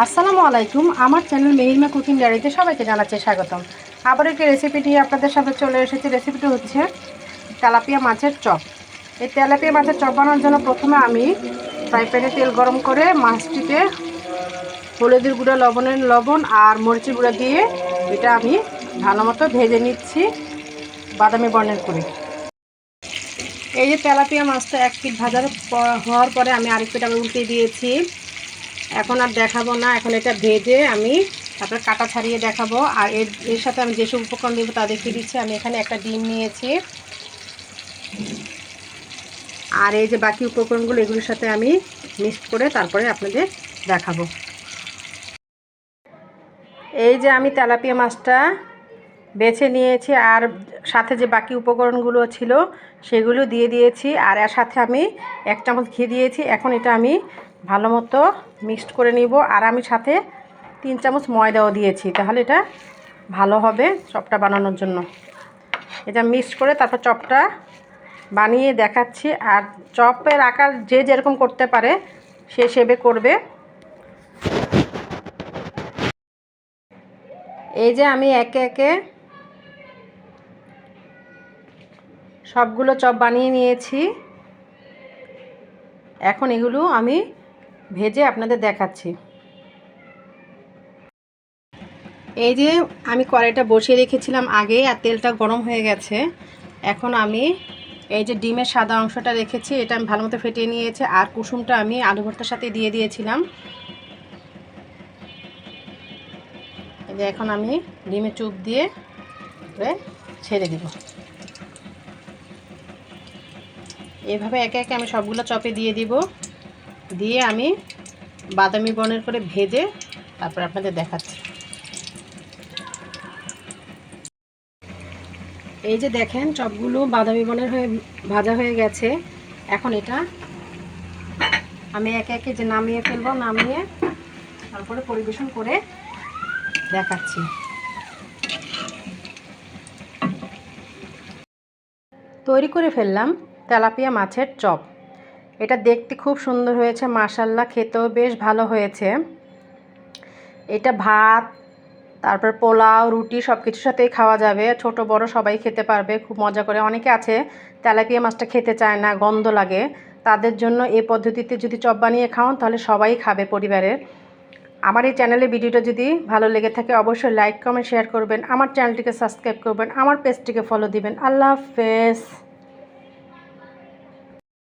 আসসালামু আলাইকুম। আমার চ্যানেল মেহিমা কুকিং ডায়েরিতে সবাইকে জানাচ্ছি স্বাগতম। আবার একটি রেসিপি নিয়ে আপনাদের সামনে চলে এসেছি। রেসিপিটি হচ্ছে তেলাপিয়া মাছের চপ। এই তেলাপিয়া মাছের চপ বানানোর জন্য প্রথমে আমি ফ্রাই প্যানে তেল গরম করে মাছটিতে হলুদের গুঁড়া, লবণ আর মরিচের গুঁড়া দিয়ে এটা আমি ভালো মতো ভেজে নিচ্ছি বাদামি বর্ণের করে। এই যে তেলাপিয়া মাছটা এক পিঠ ভাজার হওয়ার পরে আমি আরেক পিঠ উল্টে দিয়েছি। এখন আর দেখাবো না, এখন এটা ভেজে আমি তারপরে কাটা ছাড়িয়ে দেখাবো। আর এর সাথে আমি যেসব উপকরণ দেবো তা দেখিয়ে দিচ্ছি। আমি এখানে একটা ডিম নিয়েছি, আর এই যে বাকি উপকরণগুলো এগুলোর সাথে আমি মিক্সড করে তারপরে আপনাদের দেখাবো। এই যে আমি তেলাপিয়া মাছটা বেছে নিয়েছি, আর সাথে যে বাকি উপকরণগুলো ছিল সেগুলো দিয়ে দিয়েছি, আর এর সাথে আমি 1 চামচ ঘি দিয়েছি। এখন এটা আমি ভালো মতো মিক্সড করে নিব, আর আমি সাথে 3 চামচ ময়দাও দিয়েছি, তাহলে এটা ভালো হবে চপটা বানানোর জন্য। এটা মিক্সড করে তারপর চপটা বানিয়ে দেখাচ্ছি। আর চপের আকার যে যেরকম করতে পারে সে সেভাবে করবে। এই যে আমি একে একে সবগুলো চপ বানিয়ে নিয়েছি। এখন এগুলো আমি ভেজে আপনাদের দেখাচ্ছি। এই যে আমি কড়াইটা বসিয়ে রেখেছিলাম আগে, আর তেলটা গরম হয়ে গেছে। এখন আমি এই যে ডিমের সাদা অংশটা রেখেছি, এটা আমি ভালো মতো ফেটিয়ে নিয়েছি, আর কুসুমটা আমি আলু ভর্তার সাথে দিয়ে দিয়েছিলাম। এই যে এখন আমি ডিমে চুপ দিয়ে ছেড়ে দিব। এভাবে একে একে আমি সবগুলো চপে দিয়ে দিব, দিয়ে আমি বাদামি বর্ণের করে ভেজে তারপর আপনাদের দেখাচ্ছি। এই যে দেখেন চপগুলো বাদামি বর্ণের হয়ে ভাজা হয়ে গেছে। এখন এটা আমি একে একে যে নামিয়ে ফেলবো, নামিয়ে তারপরে পরিবেশন করে দেখাচ্ছি। তৈরি করে ফেললাম তেলাপিয়া মাছের চপ। এটা দেখতে খুব সুন্দর হয়েছে, মাশাআল্লাহ, খেতেও বেশ ভালো হয়েছে। এটা ভাত, তারপর পোলাও, রুটি সব কিছুর সাথেই খাওয়া যাবে। ছোট বড় সবাই খেতে পারবে খুব মজা করে। অনেকে আছে তেলাপিয়া মাছটা খেতে চায় না, গন্ধ লাগে, তাদের জন্য এই পদ্ধতিতে যদি চপ বানিয়ে খাওয়ান তাহলে সবাই খাবে পরিবারের। আমার এই চ্যানেলের ভিডিওটা যদি ভালো লেগে থাকে অবশ্যই লাইক, কমেন্ট, শেয়ার করবেন। আমার চ্যানেলটিকে সাবস্ক্রাইব করবেন, আমার পেজটিকে ফলো দিবেন। আল্লাহ হাফেজ।